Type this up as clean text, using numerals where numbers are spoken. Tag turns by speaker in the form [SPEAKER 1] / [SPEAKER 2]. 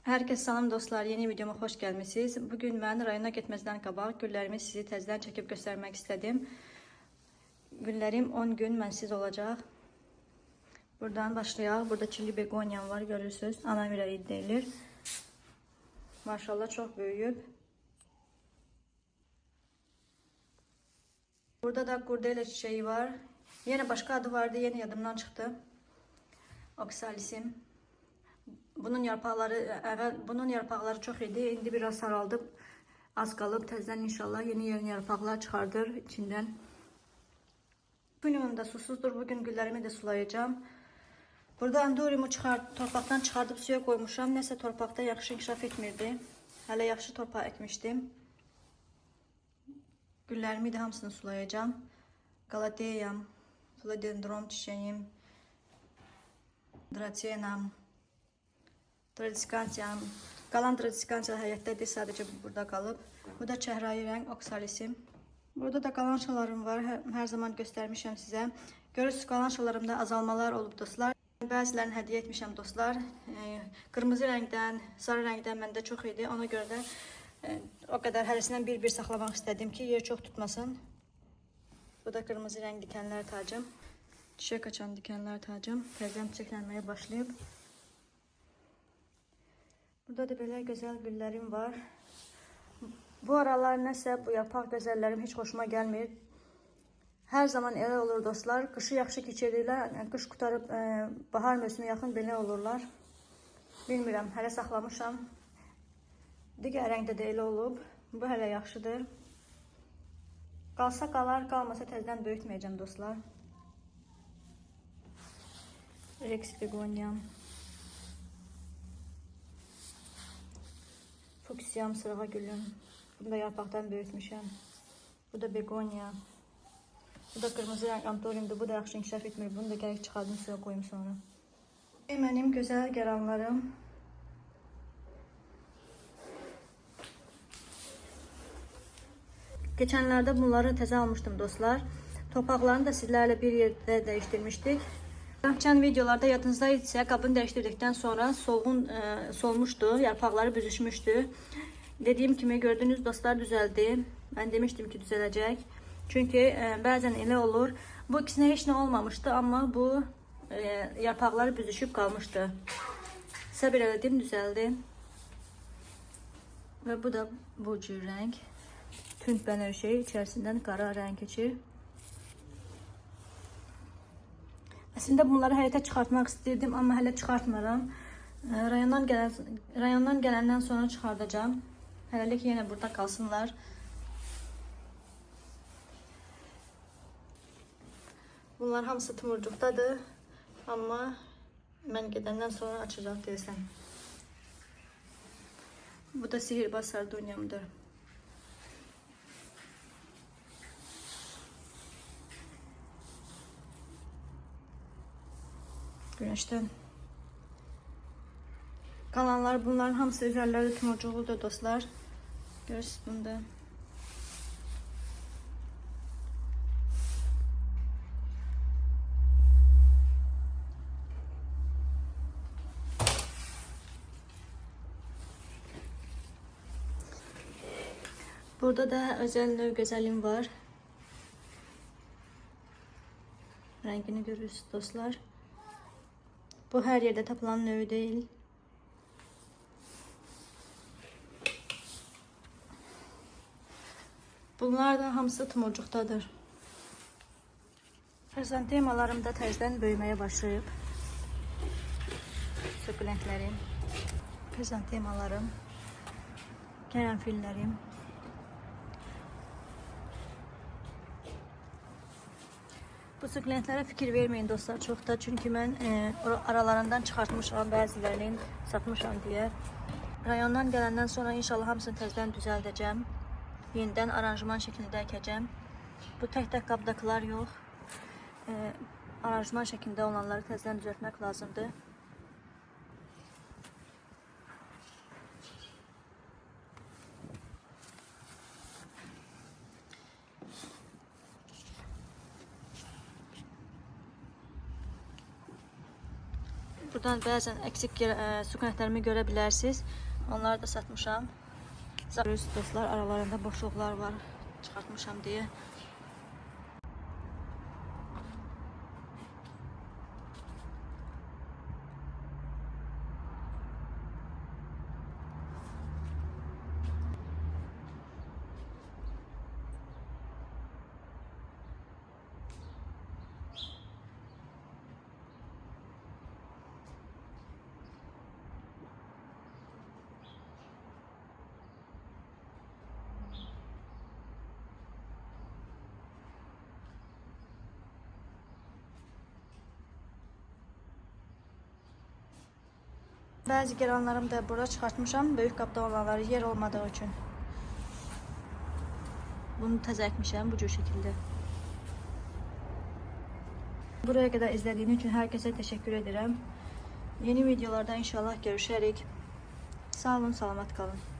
[SPEAKER 1] Herkese salam dostlar, yeni videoma xoş gəlmisiniz. Bugün mən rayona getməzdən qabaq güllərimi sizi təzədən çəkib göstərmək istədim. Güllərim 10 gün mənsiz olacaq. Buradan başlayaq. Burada çilli begoniyam var, görürsünüz. Ana ürəyi deyilir. Maşallah çox böyüyüb. Burada da kurdele çiçeği var. Yine başka adı vardı, yeni yadımdan çıktı. Oksalisim. Bunun yarpaqları çox idi. İndi biraz saraldı. Az qalıb. Təzədən inşallah yeni yarpaqlar çıxardır içindən. Suyum da susuzdur. Bugün güllərimi de sulayacağım. Burada andoriumu torpaqdan çıxardıb suya koymuşam. Nəsə torpaqda yaxşı inkişaf etmirdi. Hələ yaxşı torpağa ekmişdim. Güllərimi de hamısını sulayacağım. Galateyam, philodendron çiçeğim, dracenam, Tradiskansiyam. Qalan tradiskansiyalar həyətdədir, sadəcə burada qalıb. Bu da çəhrayı rəng oksalisim. Burada da qalançalarım var. Hər zaman göstərmişəm sizə. Görürsünüz, qalançalarımda azalmalar olub dostlar. Bəzilərini hədiyyə etmişəm dostlar. Qırmızı rəngdən, sarı rəngdən məndə çox idi. Ona görə də o qədər hərəsindən bir-bir saxlamaq istədim ki, yer çox tutmasın. Bu da qırmızı rəng dikenlər tacım. Çiçək açan dikenlər tacım. Təzəm çiçəklənməyə başlayıb. Burada da belə gözəl güllərim var. Bu aralar nəsə bu yarpaq gözəllərim heç xoşuma gəlmir. Hər zaman elə olur dostlar. Qışı yaxşı keçirirlər. Qış qutarıb bahar mövsümü yaxın belə olurlar. Bilmirəm, hələ saxlamışam. Digər rəngdə də elə olub. Bu hələ yaxşıdır. Qalsa qalar, qalmasa təzədən böyütməyəcəm dostlar. Rex begoniyam. Fuksiyam, sırğa gülüm. Bunu da yarpaqdan böyütmüşəm. Bu da begoniya. Bu da kırmızı renk antoriumdur. Bu da yaxşı inkişaf etmir. Bunu da gəlib çıxardım, suya koyayım sonra. Mənim gözəl gəranlarım. Geçenlerde bunları təzə almışdım dostlar. Topaqlarını da sizlerle bir yerde değiştirmiştik. Geçen videolarda yadınızda ise kabını değiştirdikten sonra solmuştu, yarpaqları büzüşmüştü. Dediğim kimi gördüğünüz dostlar düzeldi. Ben demiştim ki düzelecek. Çünkü bazen elə olur. Bu ikisine hiç ne olmamıştı ama bu yarpaqları büzüşüp kalmıştı. Səbir elədim, düzeldi. Ve bu da bu cür renk. Tünd bənövşe içerisinden qara renk keçir. Əslində bunları həyətə çıxartmaq istirdim, amma hələ çıxartmıram. Rayondan gələndən sonra çıxardacağım. Hələlik yenə burada qalsınlar. Bunlar hamısı tumurcuqdadır, amma mən gedəndən sonra açacaq deyəsən. Bu da sihirbaz sardonyamdır. Güneşten kalanlar, bunların hamısı üzerleri tumurcuğudur dostlar. Görürsünüz bunda. Burada da özel növ güzelim var. Rengini görürsünüz dostlar. Bu her yerde tapılan növü değil. Bunlar da hamısı tumurcuqdadır. Xrizantemalarım da təzədən böyümeye başlayıb. Sukulentlərim, xrizantemalarım, karanfillerim. Bu sukulentlere fikir vermeyin dostlar çok da, çünkü ben aralarından çıxartmışam, bəzilərini satmışam diye. Rayondan gələndən sonra inşallah hamısını təzədən düzəldəcəm. Yenidən aranjman şəklində əkəcəm. Bu tək-tək qabdakılar yox. Aranjman şəklində olanları təzədən düzəltmək lazımdır. Buradan bəzən eksik su qənətlərimi görə bilərsiniz. Onları da satmışam. Görürsünüz dostlar, aralarında boşluqlar var, çıxartmışam deyə. Bəzi geranlarımı da burada çıxartmışam. Böyük qabda olanları yer olmadığı üçün. Bunu təzəkmişəm bu cür şəkildə. Buraya kadar izlediğiniz için herkese teşekkür ederim. Yeni videolarda inşallah görüşerik. Sağ olun, salamat kalın.